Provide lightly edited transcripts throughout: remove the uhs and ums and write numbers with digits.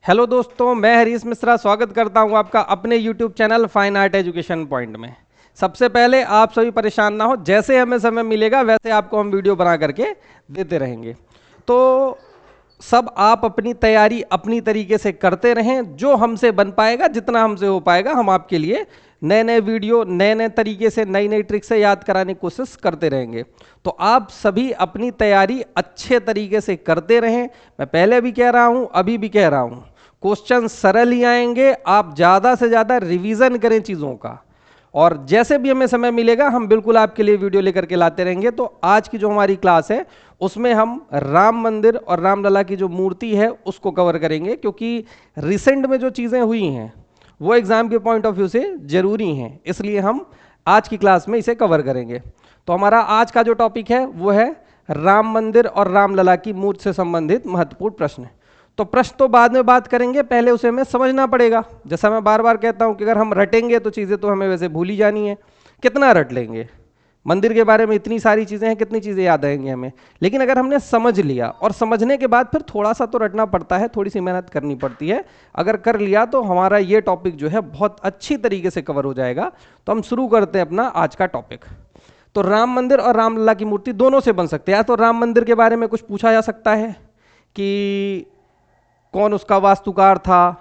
Hello दोस्तों, मैं हरीश मिश्रा स्वागत करता हूं आपका अपने YouTube channel fine art education point में। सबसे पहले आप सभी परेशान ना हो, जैसे हमें समय मिलेगा वैसे आपको हम वीडियो बना करके देते रहेंगे। तो सब आप अपनी तैयारी अपनी तरीके से करते रहें, जो हमसे बन पाएगा, जितना हमसे हो पाएगा हम आपके लिए नए नए वीडियो नए नए तरीके से नई नई ट्रिक से याद कराने की कोशिश करते रहेंगे। तो आप सभी अपनी तैयारी अच्छे तरीके से करते रहें। मैं पहले भी कह रहा हूं, अभी भी कह रहा हूं, क्वेश्चन सरल ही आएंगे। आप ज़्यादा से ज़्यादा रिवीजन करें चीज़ों का, और जैसे भी हमें समय मिलेगा हम बिल्कुल आपके लिए वीडियो लेकर के लाते रहेंगे। तो आज की जो हमारी क्लास है उसमें हम राम मंदिर और रामलला की जो मूर्ति है उसको कवर करेंगे, क्योंकि रिसेंट में जो चीज़ें हुई हैं वो एग्जाम के पॉइंट ऑफ व्यू से ज़रूरी हैं, इसलिए हम आज की क्लास में इसे कवर करेंगे। तो हमारा आज का जो टॉपिक है वो है राम मंदिर और रामलला की मूर्ति से संबंधित महत्वपूर्ण प्रश्न। तो प्रश्न तो बाद में बात करेंगे, पहले उसे हमें समझना पड़ेगा। जैसा मैं बार बार कहता हूं कि अगर हम रटेंगे तो चीज़ें तो हमें वैसे भूल ही जानी है। कितना रट लेंगे, मंदिर के बारे में इतनी सारी चीज़ें हैं, कितनी चीज़ें याद रहेंगी हमें। लेकिन अगर हमने समझ लिया, और समझने के बाद फिर थोड़ा सा तो रटना पड़ता है, थोड़ी सी मेहनत करनी पड़ती है। अगर कर लिया तो हमारा ये टॉपिक जो है बहुत अच्छी तरीके से कवर हो जाएगा। तो हम शुरू करते हैं अपना आज का टॉपिक। तो राम मंदिर और रामलला की मूर्ति दोनों से बन सकते हैं। तो राम मंदिर के बारे में कुछ पूछा जा सकता है कि कौन उसका वास्तुकार था,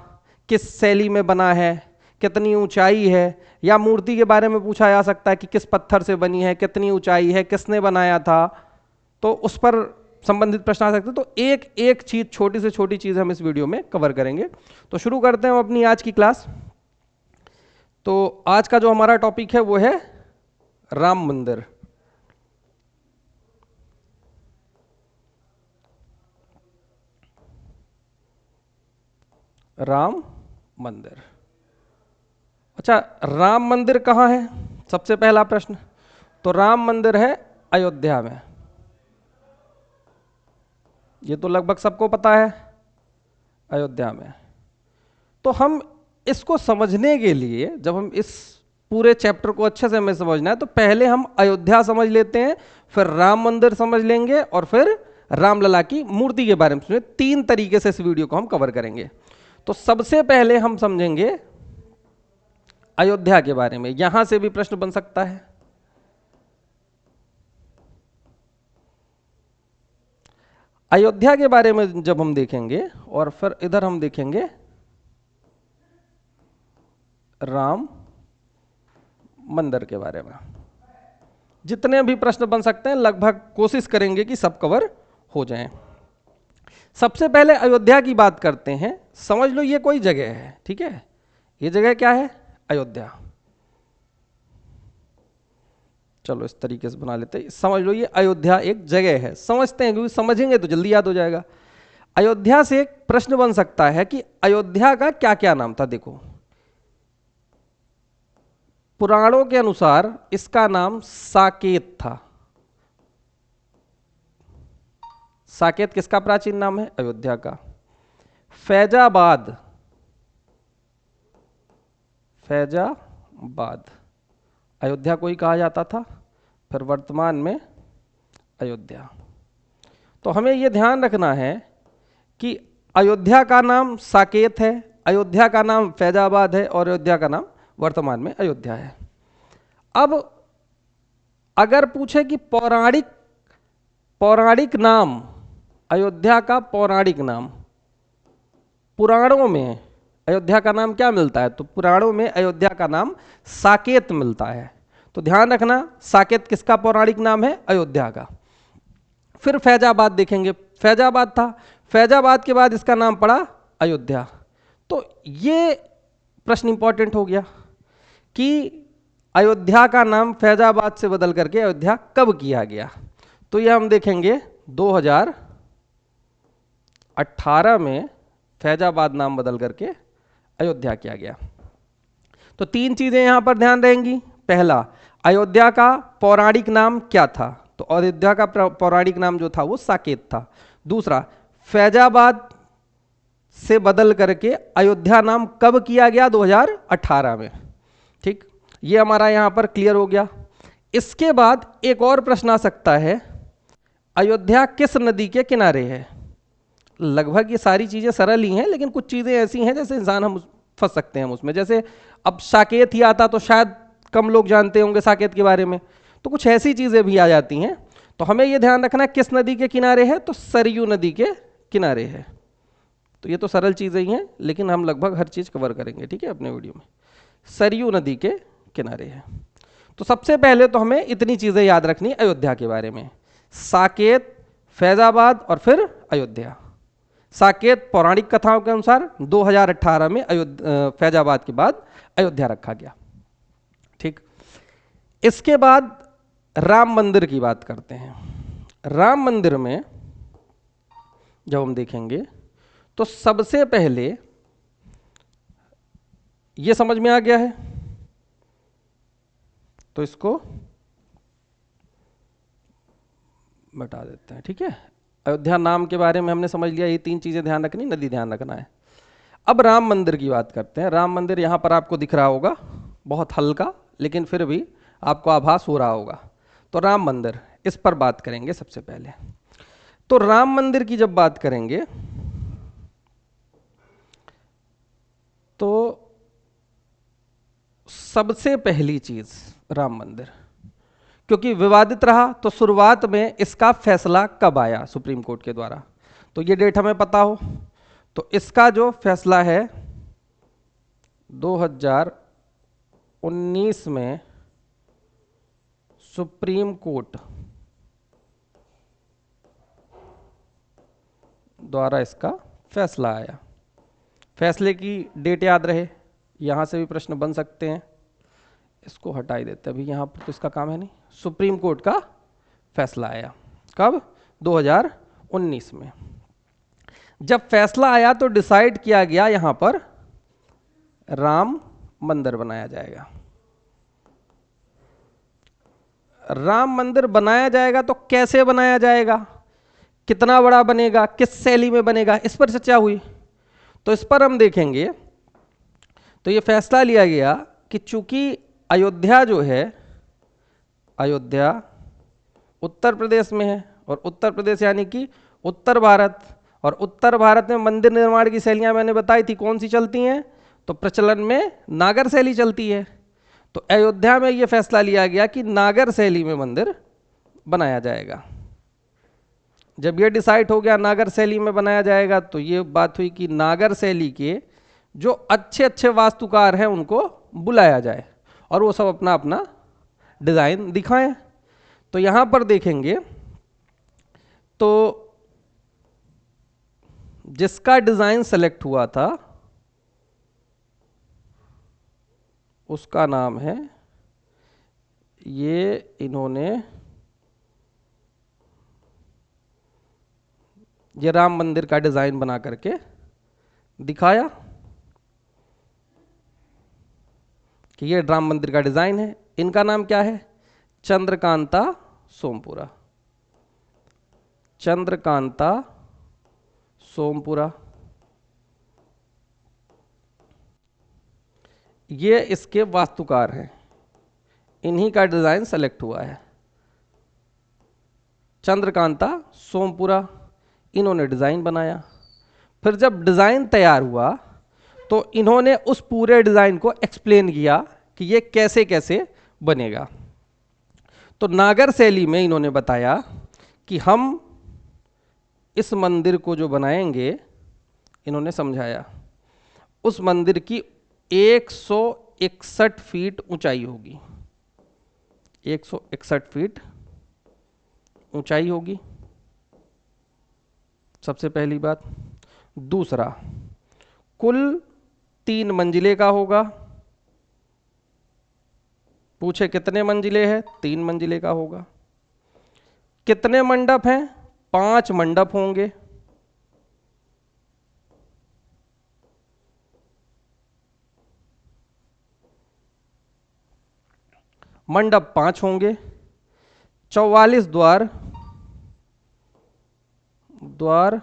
किस शैली में बना है, कितनी ऊंचाई है, या मूर्ति के बारे में पूछा जा सकता है कि किस पत्थर से बनी है, कितनी ऊंचाई है, किसने बनाया था। तो उस पर संबंधित प्रश्न आ सकते हैं। तो एक एक चीज, छोटी से छोटी चीज हम इस वीडियो में कवर करेंगे। तो शुरू करते हैं अपनी आज की क्लास। तो आज का जो हमारा टॉपिक है वो है राम मंदिर। राम मंदिर। अच्छा, राम मंदिर कहाँ है, सबसे पहला प्रश्न। तो राम मंदिर है अयोध्या में। ये तो लगभग सबको पता है, अयोध्या में। तो हम इसको समझने के लिए, जब हम इस पूरे चैप्टर को अच्छे से हमें समझना है, तो पहले हम अयोध्या समझ लेते हैं, फिर राम मंदिर समझ लेंगे, और फिर रामलला की मूर्ति के बारे में समझेंगे। तीन तरीके से इस वीडियो को हम कवर करेंगे। तो सबसे पहले हम समझेंगे अयोध्या के बारे में। यहां से भी प्रश्न बन सकता है। अयोध्या के बारे में जब हम देखेंगे, और फिर इधर हम देखेंगे राम मंदिर के बारे में, जितने भी प्रश्न बन सकते हैं लगभग कोशिश करेंगे कि सब कवर हो जाएं। सबसे पहले अयोध्या की बात करते हैं। समझ लो ये कोई जगह है, ठीक है। ये जगह क्या है, अयोध्या। चलो इस तरीके से बना लेते हैं। समझ लो ये अयोध्या एक जगह है, समझते हैं, क्योंकि समझेंगे तो जल्दी याद हो जाएगा। अयोध्या से एक प्रश्न बन सकता है कि अयोध्या का क्या क्या नाम था। देखो, पुराणों के अनुसार इसका नाम साकेत था। साकेत किसका प्राचीन नाम है, अयोध्या का। फैजाबाद, फैजाबाद अयोध्या को ही कहा जाता था, फिर वर्तमान में अयोध्या। तो हमें यह ध्यान रखना है कि अयोध्या का नाम साकेत है, अयोध्या का नाम फैजाबाद है, और अयोध्या का नाम वर्तमान में अयोध्या है। अब अगर पूछे कि पौराणिक नाम, अयोध्या का पौराणिक नाम, पुराणों में अयोध्या का नाम क्या मिलता है, तो पुराणों में अयोध्या का नाम साकेत मिलता है। तो ध्यान रखना, साकेत किसका पौराणिक नाम है, अयोध्या का। फिर फैजाबाद देखेंगे, फैजाबाद था, फैजाबाद के बाद इसका नाम पड़ा अयोध्या। तो ये प्रश्न इंपॉर्टेंट हो गया कि अयोध्या का नाम फैजाबाद से बदल करके अयोध्या कब किया गया। तो ये हम देखेंगे 2018 में फैजाबाद नाम बदल करके अयोध्या किया गया। तो तीन चीजें यहां पर ध्यान रहेंगी। पहला, अयोध्या का पौराणिक नाम क्या था, तो अयोध्या का पौराणिक नाम जो था वो साकेत था। दूसरा, फैजाबाद से बदल करके अयोध्या नाम कब किया गया, 2018 में। ठीक, ये हमारा यहां पर क्लियर हो गया। इसके बाद एक और प्रश्न आ सकता है, अयोध्या किस नदी के किनारे है। लगभग ये सारी चीज़ें सरल ही हैं, लेकिन कुछ चीज़ें ऐसी हैं जैसे इंसान हम फंस सकते हैं हम उसमें। जैसे अब साकेत ही आता तो शायद कम लोग जानते होंगे साकेत के बारे में, तो कुछ ऐसी चीज़ें भी आ जाती हैं। तो हमें ये ध्यान रखना किस नदी के किनारे है, तो सरयू नदी के किनारे है। तो ये तो सरल चीज़ें ही हैं, लेकिन हम लगभग हर चीज़ कवर करेंगे, ठीक है, अपने वीडियो में। सरयू नदी के किनारे है। तो सबसे पहले तो हमें इतनी चीज़ें याद रखनी अयोध्या के बारे में, साकेत, फैजाबाद और फिर अयोध्या। साकेत पौराणिक कथाओं के अनुसार 2018 में फैजाबाद के बाद अयोध्या रखा गया। ठीक, इसके बाद राम मंदिर की बात करते हैं। राम मंदिर में जब हम देखेंगे तो सबसे पहले ये समझ में आ गया है, तो इसको बता देते हैं, ठीक है। अयोध्या नाम के बारे में हमने समझ लिया, ये 3 चीजें ध्यान रखनी, नदी ध्यान रखना है। अब राम मंदिर की बात करते हैं। राम मंदिर यहां पर आपको दिख रहा होगा, बहुत हल्का, लेकिन फिर भी आपको आभास हो रहा होगा। तो राम मंदिर, इस पर बात करेंगे सबसे पहले। तो राम मंदिर की जब बात करेंगे तो सबसे पहली चीज राम मंदिर, क्योंकि विवादित रहा तो शुरुआत में इसका फैसला कब आया सुप्रीम कोर्ट के द्वारा, तो ये डेट हमें पता हो। तो इसका जो फैसला है 2019 में सुप्रीम कोर्ट द्वारा इसका फैसला आया। फैसले की डेट याद रहे, यहां से भी प्रश्न बन सकते हैं। इसको हटा ही देते हैं, अभी यहां पर तो इसका काम है नहीं। सुप्रीम कोर्ट का फैसला आया कब, 2019 में। जब फैसला आया तो डिसाइड किया गया यहां पर राम मंदिर बनाया जाएगा। राम मंदिर बनाया जाएगा तो कैसे बनाया जाएगा, कितना बड़ा बनेगा, किस शैली में बनेगा, इस पर चर्चा हुई। तो इस पर हम देखेंगे तो ये फैसला लिया गया कि चूंकि अयोध्या जो है, अयोध्या उत्तर प्रदेश में है, और उत्तर प्रदेश यानी कि उत्तर भारत, और उत्तर भारत में मंदिर निर्माण की शैलियां मैंने बताई थी कौन सी चलती हैं, तो प्रचलन में नागर शैली चलती है। तो अयोध्या में यह फैसला लिया गया कि नागर शैली में मंदिर बनाया जाएगा। जब यह डिसाइड हो गया नागर शैली में बनाया जाएगा, तो ये बात हुई कि नागर शैली के जो अच्छे अच्छे वास्तुकार हैं उनको बुलाया जाए और वो सब अपना अपना डिजाइन दिखाएं। तो यहां पर देखेंगे तो जिसका डिजाइन सेलेक्ट हुआ था उसका नाम है, ये इन्होंने ये राम मंदिर का डिजाइन बना करके दिखाया कि ये राम मंदिर का डिजाइन है। इनका नाम क्या है, चंद्रकांता सोमपुरा। चंद्रकांता सोमपुरा, ये इसके वास्तुकार हैं, इन्हीं का डिजाइन सेलेक्ट हुआ है। चंद्रकांता सोमपुरा, इन्होंने डिजाइन बनाया। फिर जब डिजाइन तैयार हुआ तो इन्होंने उस पूरे डिजाइन को एक्सप्लेन किया कि ये कैसे कैसे बनेगा। तो नागर शैली में इन्होंने बताया कि हम इस मंदिर को जो बनाएंगे, इन्होंने समझाया उस मंदिर की 161 फीट ऊंचाई होगी, 161 फीट ऊंचाई होगी, सबसे पहली बात। दूसरा, कुल 3 मंजिले का होगा। पूछे कितने मंजिले हैं, 3 मंजिले का होगा। कितने मंडप हैं, 5 मंडप होंगे। मंडप 5 होंगे। 44 द्वार, द्वार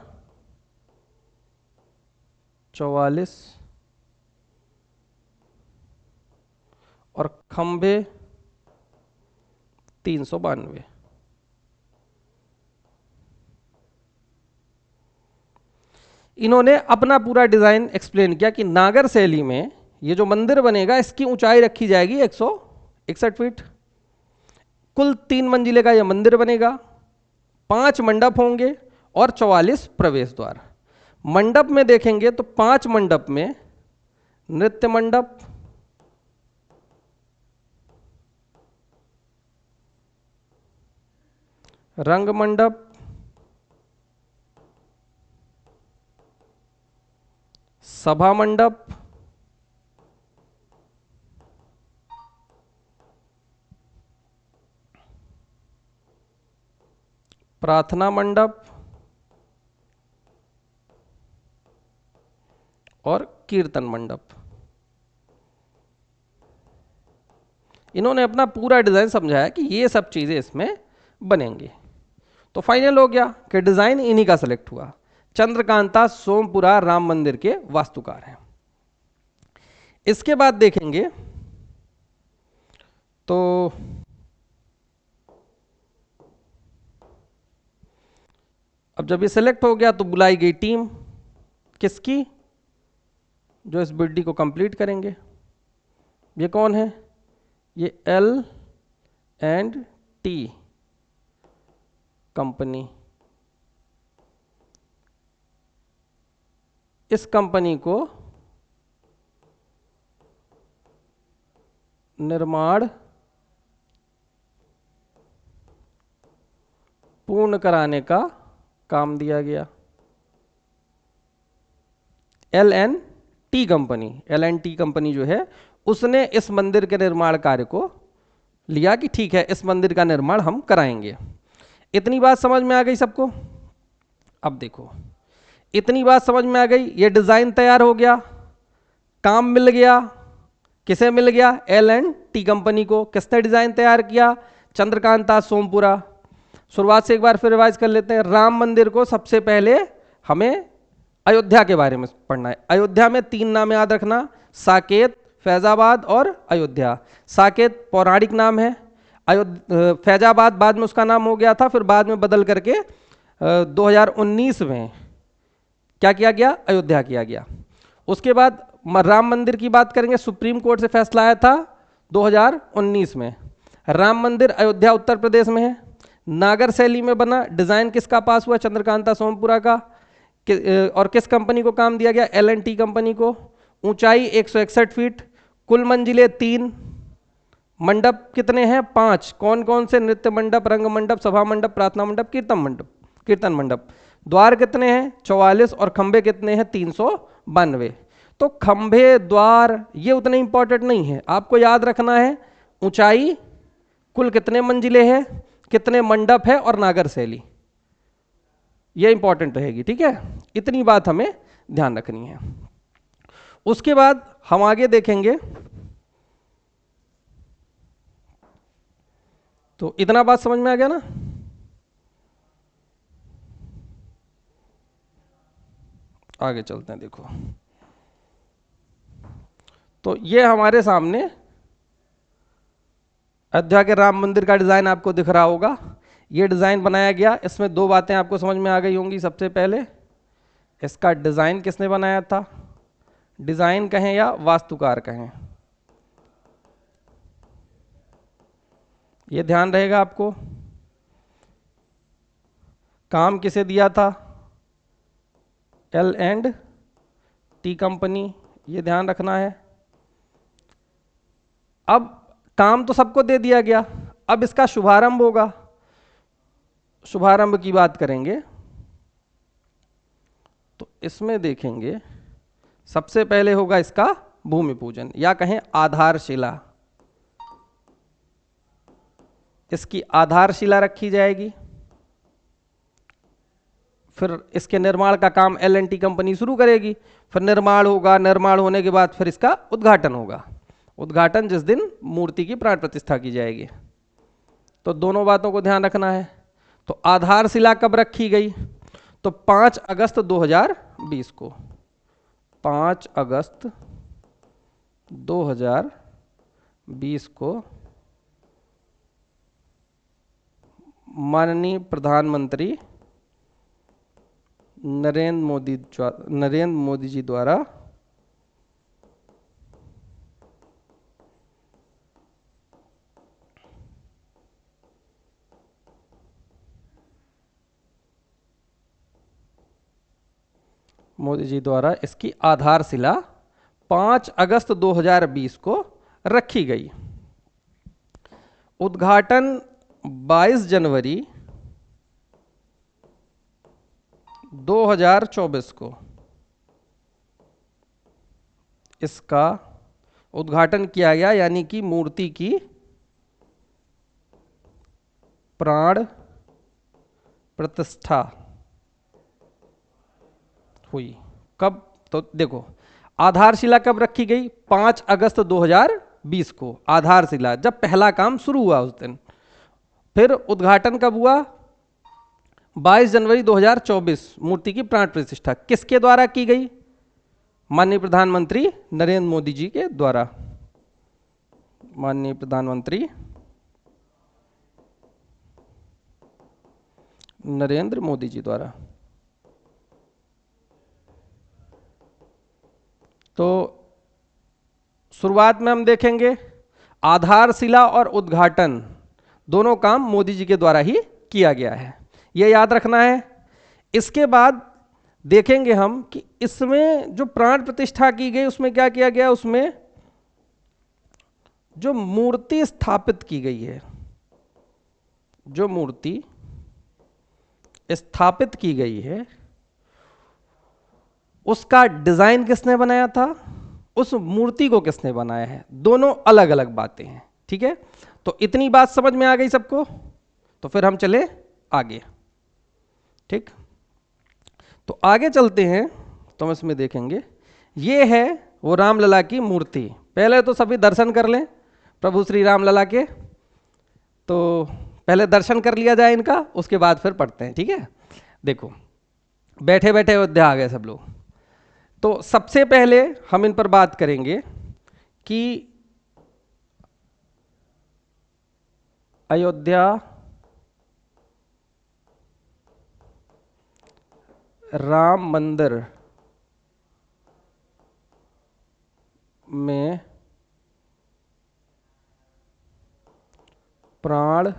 44, और खंभे 392। इन्होंने अपना पूरा डिजाइन एक्सप्लेन किया कि नागर शैली में ये जो मंदिर बनेगा इसकी ऊंचाई रखी जाएगी 161 फीट, कुल 3 मंजिले का यह मंदिर बनेगा, 5 मंडप होंगे और 44 प्रवेश द्वार। मंडप में देखेंगे तो 5 मंडप में नृत्य मंडप, रंग मंडप, सभा मंडप, प्रार्थना मंडप और कीर्तन मंडप। इन्होंने अपना पूरा डिजाइन समझाया कि ये सब चीजें इसमें बनेंगी। तो फाइनल हो गया कि डिजाइन इन्हीं का सेलेक्ट हुआ। चंद्रकांता सोमपुरा राम मंदिर के वास्तुकार हैं। इसके बाद देखेंगे तो अब जब ये सेलेक्ट हो गया तो बुलाई गई टीम किसकी, जो इस बिल्डिंग को कंप्लीट करेंगे। ये कौन है, ये L&T कंपनी। इस कंपनी को निर्माण पूर्ण कराने का काम दिया गया। L&T कंपनी जो है उसने इस मंदिर के निर्माण कार्य को लिया कि ठीक है इस मंदिर का निर्माण हम कराएंगे। इतनी बात समझ में आ गई सबको। अब देखो इतनी बात समझ में आ गई, ये डिजाइन तैयार हो गया, काम मिल गया। किसे मिल गया, L&T कंपनी को। किसने डिजाइन तैयार किया, चंद्रकांता सोमपुरा। शुरुआत से एक बार फिर रिवाइज कर लेते हैं। राम मंदिर को सबसे पहले हमें अयोध्या के बारे में पढ़ना है। अयोध्या में 3 नाम याद रखना, साकेत, फैजाबाद और अयोध्या। साकेत पौराणिक नाम है, फैजाबाद बाद में उसका नाम हो गया था, फिर बाद में बदल करके 2019 में क्या किया गया, अयोध्या किया गया। उसके बाद राम मंदिर की बात करेंगे, सुप्रीम कोर्ट से फैसला आया था 2019 में। राम मंदिर अयोध्या उत्तर प्रदेश में है, नागर शैली में बना। डिजाइन किसका पास हुआ, चंद्रकांता सोमपुरा का। और किस कंपनी को काम दिया गया, L&T कंपनी को। ऊंचाई 161 फीट, कुल मंजिले 3, मंडप कितने हैं, 5। कौन कौन से, नृत्य मंडप, रंग मंडप, सभा मंडप, प्रार्थना मंडप, कीर्तन मंडप। द्वार कितने हैं, 44, और खंबे कितने हैं, 392। तो खंबे द्वार ये उतने इंपॉर्टेंट नहीं है, आपको याद रखना है ऊंचाई, कुल कितने मंजिले हैं, कितने मंडप है और नागर शैली, ये इंपॉर्टेंट रहेगी। ठीक है, इतनी बात हमें ध्यान रखनी है। उसके बाद हम आगे देखेंगे। तो इतना बात समझ में आ गया ना। आगे चलते हैं। देखो तो ये हमारे सामने अयोध्या के राम मंदिर का डिजाइन आपको दिख रहा होगा। ये डिजाइन बनाया गया, इसमें 2 बातें आपको समझ में आ गई होंगी। सबसे पहले इसका डिजाइन किसने बनाया था, डिजाइन कहें या वास्तुकार कहें, ये ध्यान रहेगा आपको। काम किसे दिया था, L&T कंपनी, ये ध्यान रखना है। अब काम तो सबको दे दिया गया, अब इसका शुभारंभ होगा। शुभारंभ की बात करेंगे तो इसमें देखेंगे सबसे पहले होगा इसका भूमि पूजन या कहें आधारशिला। इसकी आधारशिला रखी जाएगी, फिर इसके निर्माण का काम L&T कंपनी शुरू करेगी, फिर निर्माण होगा, निर्माण होने के बाद फिर इसका उद्घाटन होगा। उद्घाटन जिस दिन मूर्ति की प्राण प्रतिष्ठा की जाएगी। तो दोनों बातों को ध्यान रखना है। तो आधारशिला कब रखी गई, तो 5 अगस्त 2020 को, 5 अगस्त 2020 को माननीय प्रधानमंत्री नरेंद्र मोदी जी द्वारा इसकी आधारशिला 5 अगस्त 2020 को रखी गई। उद्घाटन 22 जनवरी 2024 को इसका उद्घाटन किया गया, यानी कि मूर्ति की प्राण प्रतिष्ठा हुई। कब? तो देखो, आधारशिला कब रखी गई? 5 अगस्त 2020 को आधारशिला, जब पहला काम शुरू हुआ उस दिन। फिर उद्घाटन कब हुआ? 22 जनवरी 2024, मूर्ति की प्राण प्रतिष्ठा किसके द्वारा की गई? माननीय प्रधानमंत्री नरेंद्र मोदी जी के द्वारा। माननीय प्रधानमंत्री नरेंद्र मोदी जी द्वारा। तो शुरुआत में हम देखेंगे आधारशिला और उद्घाटन दोनों काम मोदी जी के द्वारा ही किया गया है, ये याद रखना है। इसके बाद देखेंगे हम कि इसमें जो प्राण प्रतिष्ठा की गई उसमें क्या किया गया। उसमें जो मूर्ति स्थापित की गई है, जो मूर्ति स्थापित की गई है, उसका डिजाइन किसने बनाया था, उस मूर्ति को किसने बनाया है, दोनों अलग अलग बातें हैं। ठीक है, तो इतनी बात समझ में आ गई सबको। तो फिर हम चले आगे। ठीक, तो आगे चलते हैं तो हम इसमें देखेंगे ये है वो रामलला की मूर्ति। पहले तो सभी दर्शन कर लें प्रभु श्री रामलला के, तो पहले दर्शन कर लिया जाए इनका, उसके बाद फिर पढ़ते हैं। ठीक है, देखो बैठे बैठे अयोध्या आ गए सब लोग। तो सबसे पहले हम इन पर बात करेंगे कि अयोध्या राम मंदिर में प्राण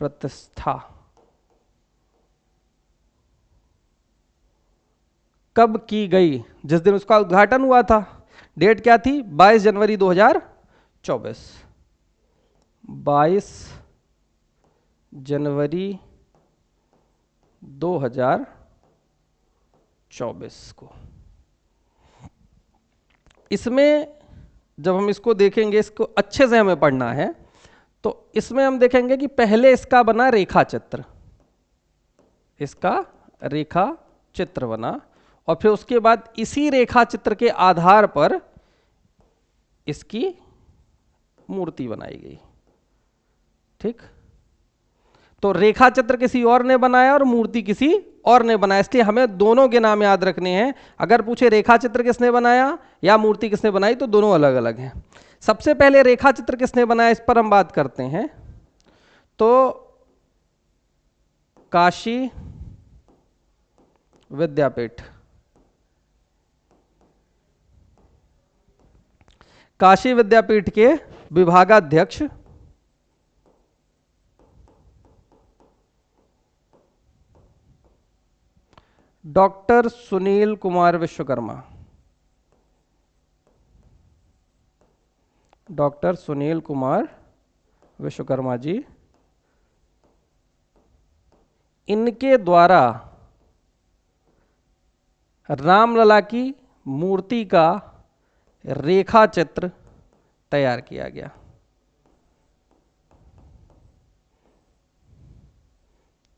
प्रतिष्ठा कब की गई? जिस दिन उसका उद्घाटन हुआ था, डेट क्या थी? 22 जनवरी 2024। 22 जनवरी 2024 को। इसमें जब हम इसको देखेंगे, इसको अच्छे से हमें पढ़ना है, तो इसमें हम देखेंगे कि पहले इसका बना रेखा चित्र, इसका रेखा चित्र बना, और फिर उसके बाद इसी रेखा चित्र के आधार पर इसकी मूर्ति बनाई गई। ठीक, तो रेखा चित्र किसी और ने बनाया और मूर्ति किसी और ने बनाया, इसलिए हमें दोनों के नाम याद रखने हैं। अगर पूछे रेखा चित्र किसने बनाया या मूर्ति किसने बनाई, तो दोनों अलग अलग हैं। सबसे पहले रेखा चित्र किसने बनाया, इस पर हम बात करते हैं। तो काशी विद्यापीठ, काशी विद्यापीठ के विभागाध्यक्ष डॉक्टर सुनील कुमार विश्वकर्मा, डॉक्टर सुनील कुमार विश्वकर्मा जी, इनके द्वारा रामलला की मूर्ति का रेखा चित्र तैयार किया गया।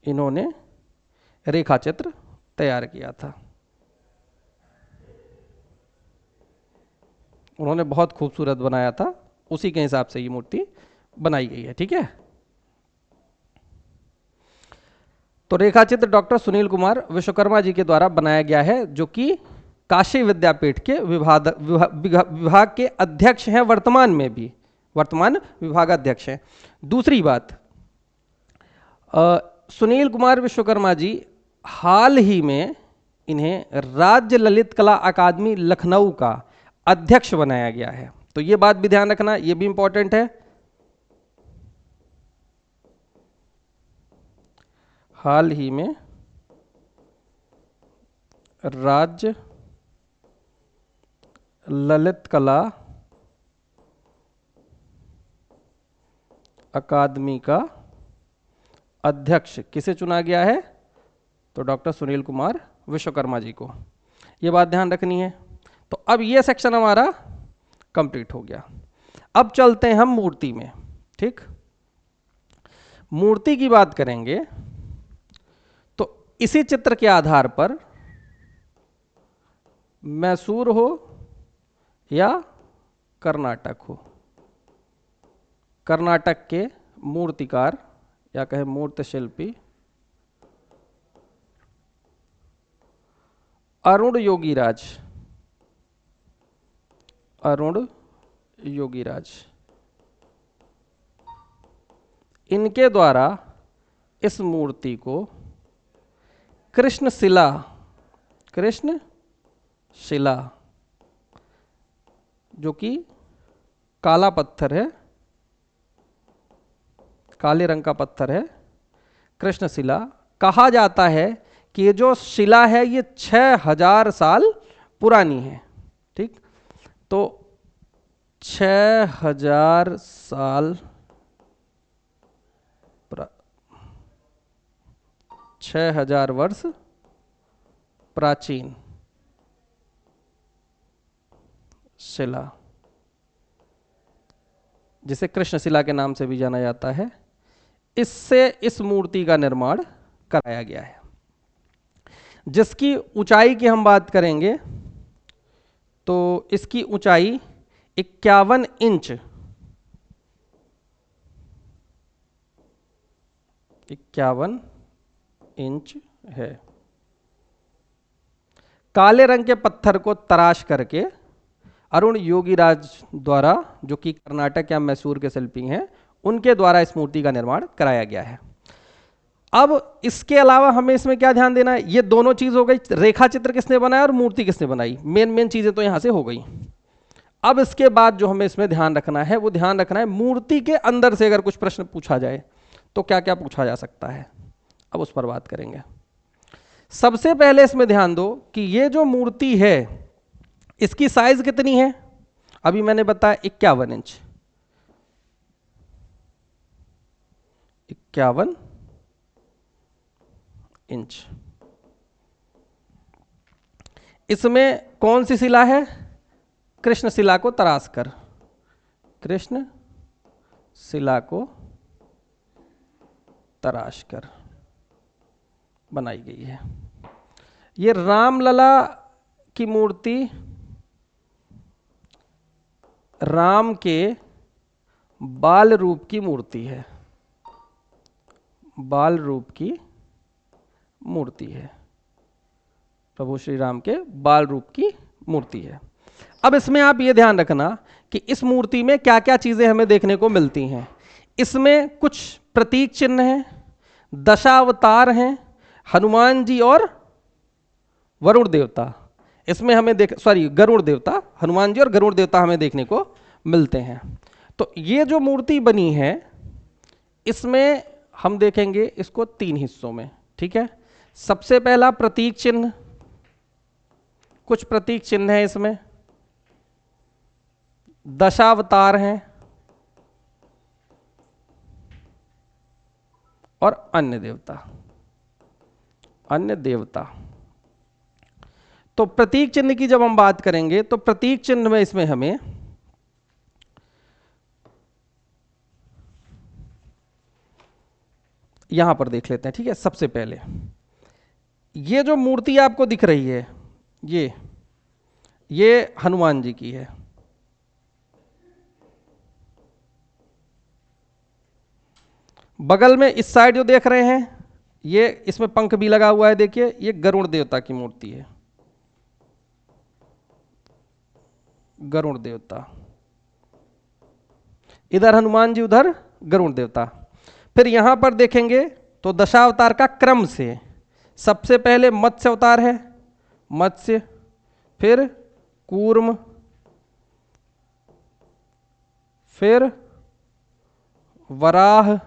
इन्होंने रेखा चित्र तैयार किया था। उन्होंने बहुत खूबसूरत बनाया था, उसी के हिसाब से ये मूर्ति बनाई गई है। ठीक है, तो रेखा चित्र डॉक्टर सुनील कुमार विश्वकर्मा जी के द्वारा बनाया गया है, जो कि काशी विद्यापीठ के विभाग के अध्यक्ष हैं, वर्तमान में भी, वर्तमान विभागाध्यक्ष हैं। दूसरी बात, सुनील कुमार विश्वकर्मा जी हाल ही में इन्हें राज्य ललित कला अकादमी लखनऊ का अध्यक्ष बनाया गया है। तो ये बात भी ध्यान रखना, ये भी इंपॉर्टेंट है। हाल ही में राज्य ललित कला अकादमी का अध्यक्ष किसे चुना गया है? तो डॉक्टर सुनील कुमार विश्वकर्मा जी को। ये बात ध्यान रखनी है। तो अब ये सेक्शन हमारा कंप्लीट हो गया। अब चलते हैं हम मूर्ति में। ठीक, मूर्ति की बात करेंगे तो इसी चित्र के आधार पर मैसूर हो या कर्नाटक हो, कर्नाटक के मूर्तिकार या कहे मूर्ति शिल्पी अरुण योगीराज, अरुण योगीराज, इनके द्वारा इस मूर्ति को कृष्णशिला, कृष्णशिला जो कि काला पत्थर है, काले रंग का पत्थर है, कृष्णशिला कहा जाता है कि ये जो शिला है ये 6000 साल पुरानी है। ठीक, तो 6000 साल 6000 वर्ष प्राचीन शिला, जिसे कृष्णशिला के नाम से भी जाना जाता है, इससे इस मूर्ति का निर्माण कराया गया है। जिसकी ऊंचाई की हम बात करेंगे तो इसकी ऊंचाई 51 इंच, 51 इंच है। काले रंग के पत्थर को तराश करके अरुण योगीराज द्वारा, जो कि कर्नाटक या मैसूर के शिल्पी हैं, उनके द्वारा इस मूर्ति का निर्माण कराया गया है। अब इसके अलावा हमें इसमें क्या ध्यान देना है? ये दोनों चीज हो गई, रेखा चित्र किसने बनाया और मूर्ति किसने बनाई, मेन चीजें तो यहां से हो गई। अब इसके बाद जो हमें इसमें ध्यान रखना है वो ध्यान रखना है मूर्ति के अंदर से अगर कुछ प्रश्न पूछा जाए तो क्या क्या पूछा जा सकता है, अब उस पर बात करेंगे। सबसे पहले इसमें ध्यान दो कि ये जो मूर्ति है इसकी साइज कितनी है? अभी मैंने बताया 51 इंच, 51 इंच। इसमें कौन सी शिला है? कृष्णशिला को तराश कर, कृष्णशिला को तराश कर बनाई गई है। ये रामलला की मूर्ति राम के बाल रूप की मूर्ति है, बाल रूप की मूर्ति है, प्रभु श्री राम के बाल रूप की मूर्ति है। अब इसमें आप ये ध्यान रखना कि इस मूर्ति में क्या क्या चीजें हमें देखने को मिलती हैं। इसमें कुछ प्रतीक चिन्ह हैं, दशावतार हैं, हनुमान जी और वरुण देवता इसमें हमें गरुड़ देवता, हनुमान जी और गरुड़ देवता हमें देखने को मिलते हैं। तो ये जो मूर्ति बनी है इसमें हम देखेंगे इसको 3 हिस्सों में। ठीक है, सबसे पहला प्रतीक चिन्ह, कुछ प्रतीक चिन्ह है इसमें, दशावतार हैं और अन्य देवता। तो प्रतीक चिन्ह की जब हम बात करेंगे तो प्रतीक चिन्ह में इसमें हमें यहां पर देख लेते हैं। ठीक है, सबसे पहले ये जो मूर्ति आपको दिख रही है ये हनुमान जी की है। बगल में इस साइड जो देख रहे हैं ये इसमें पंख भी लगा हुआ है, देखिए ये गरुड़ देवता की मूर्ति है, गरुड़ देवता। इधर हनुमान जी, उधर गरुड़ देवता। फिर यहां पर देखेंगे तो दशावतार का क्रम से सबसे पहले मत्स्य अवतार है, मत्स्य, फिर कूर्म, फिर वराह,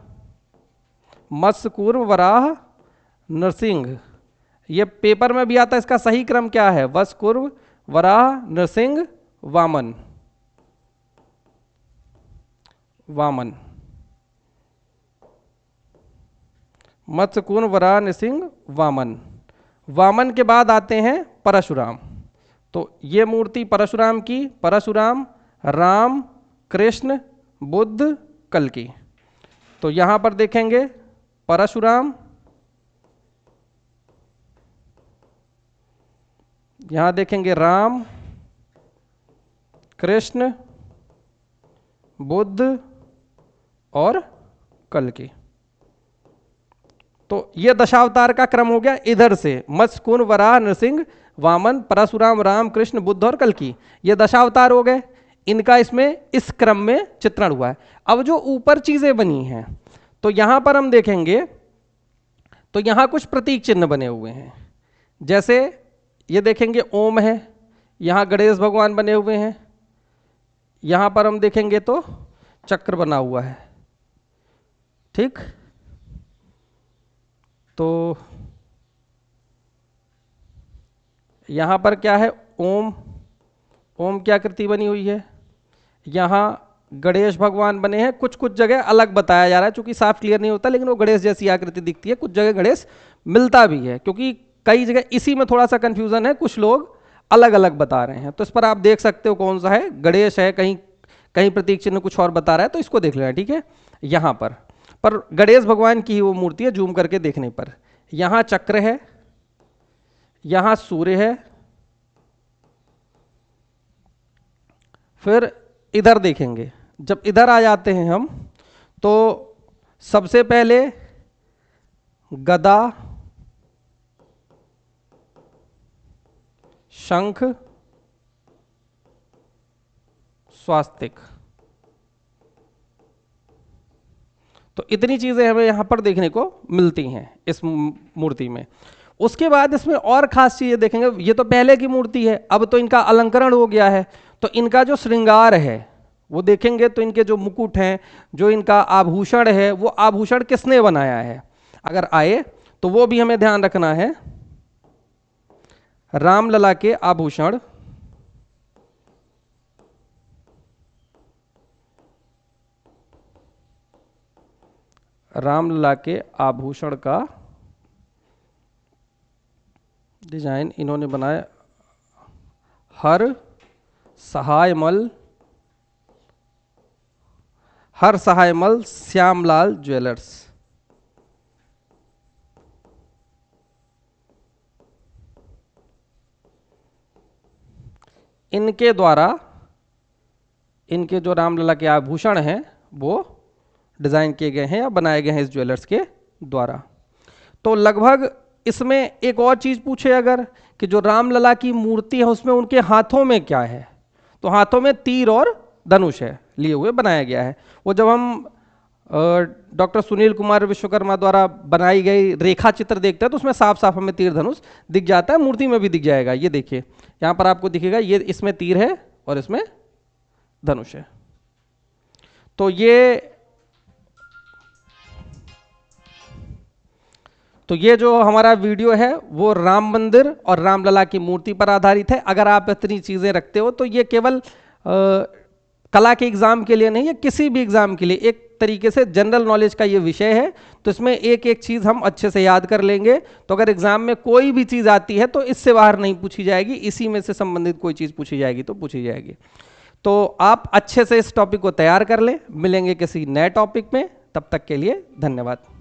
मत्स्य कूर्म वराह नरसिंह। ये पेपर में भी आता है, इसका सही क्रम क्या है? वत्स कूर्म वराह नरसिंह वामन, वामन, मत्स्य कूर्म वराह नरसिंह वामन। वामन के बाद आते हैं परशुराम। तो ये मूर्ति परशुराम की, परशुराम, राम, कृष्ण, बुद्ध, कल्कि। तो यहां पर देखेंगे परशुराम, यहां देखेंगे राम, कृष्ण, बुद्ध और कल्कि। तो ये दशावतार का क्रम हो गया इधर से, मत्स्य कूर्म वराह नरसिंह वामन परशुराम राम कृष्ण बुद्ध और कल्कि, ये दशावतार हो गए। इनका इसमें इस क्रम में चित्रण हुआ है। अब जो ऊपर चीजें बनी हैं, तो यहां पर हम देखेंगे तो यहां कुछ प्रतीक चिन्ह बने हुए हैं। जैसे ये देखेंगे ओम है, यहां गणेश भगवान बने हुए हैं, यहां पर हम देखेंगे तो चक्र बना हुआ है। ठीक, तो यहां पर क्या है? ओम, ओम की आकृति बनी हुई है। यहां गणेश भगवान बने हैं, कुछ कुछ जगह अलग बताया जा रहा है, क्योंकि साफ क्लियर नहीं होता, लेकिन वो गणेश जैसी आकृति दिखती है। कुछ जगह गणेश मिलता भी है, क्योंकि कई जगह इसी में थोड़ा सा कंफ्यूजन है, कुछ लोग अलग अलग बता रहे हैं। तो इस पर आप देख सकते हो कौन सा है, गणेश है, कहीं कहीं प्रतीक चिन्ह कुछ और बता रहा है, तो इसको देख लेना। ठीक है, यहां पर गणेश भगवान की ही वो मूर्ति है, जूम करके देखने पर। यहां चक्र है, यहां सूर्य है, फिर इधर देखेंगे। जब इधर आ जाते हैं हम, तो सबसे पहले गदा, शंख, स्वास्तिक। तो इतनी चीजें हमें यहां पर देखने को मिलती हैं इस मूर्ति में। उसके बाद इसमें और खास चीजें देखेंगे। ये तो पहले की मूर्ति है, अब तो इनका अलंकरण हो गया है। तो इनका जो श्रृंगार है वो देखेंगे, तो इनके जो मुकुट हैं, जो इनका आभूषण है, वो आभूषण किसने बनाया है अगर आए तो वो भी हमें ध्यान रखना है। रामलला के आभूषण, रामलला के आभूषण का डिजाइन इन्होंने बनाया हर सहायमल श्यामलाल ज्वेलर्स। इनके द्वारा इनके जो रामलला के आभूषण हैं वो डिजाइन किए गए हैं या बनाए गए हैं इस ज्वेलर्स के द्वारा। तो लगभग इसमें एक और चीज पूछे अगर कि जो रामलला की मूर्ति है उसमें उनके हाथों में क्या है, तो हाथों में तीर और धनुष है लिए हुए बनाया गया है। वो जब हम डॉक्टर सुनील कुमार विश्वकर्मा द्वारा बनाई गई रेखा चित्र देखते हैं तो उसमें साफ साफ हमें तीर धनुष दिख जाता है, मूर्ति में भी दिख जाएगा। ये देखिए यहां पर आपको दिखेगा, ये इसमें तीर है और इसमें धनुष है। तो ये जो हमारा वीडियो है वो राम मंदिर और रामलला की मूर्ति पर आधारित है। अगर आप इतनी चीजें रखते हो तो ये केवल कला के एग्जाम के लिए नहीं है, किसी भी एग्जाम के लिए एक तरीके से जनरल नॉलेज का ये विषय है। तो इसमें एक एक चीज हम अच्छे से याद कर लेंगे, तो अगर एग्जाम में कोई भी चीज आती है तो इससे बाहर नहीं पूछी जाएगी, इसी में से संबंधित कोई चीज पूछी जाएगी तो पूछी जाएगी। तो आप अच्छे से इस टॉपिक को तैयार कर लें। मिलेंगे किसी नए टॉपिक में, तब तक के लिए धन्यवाद।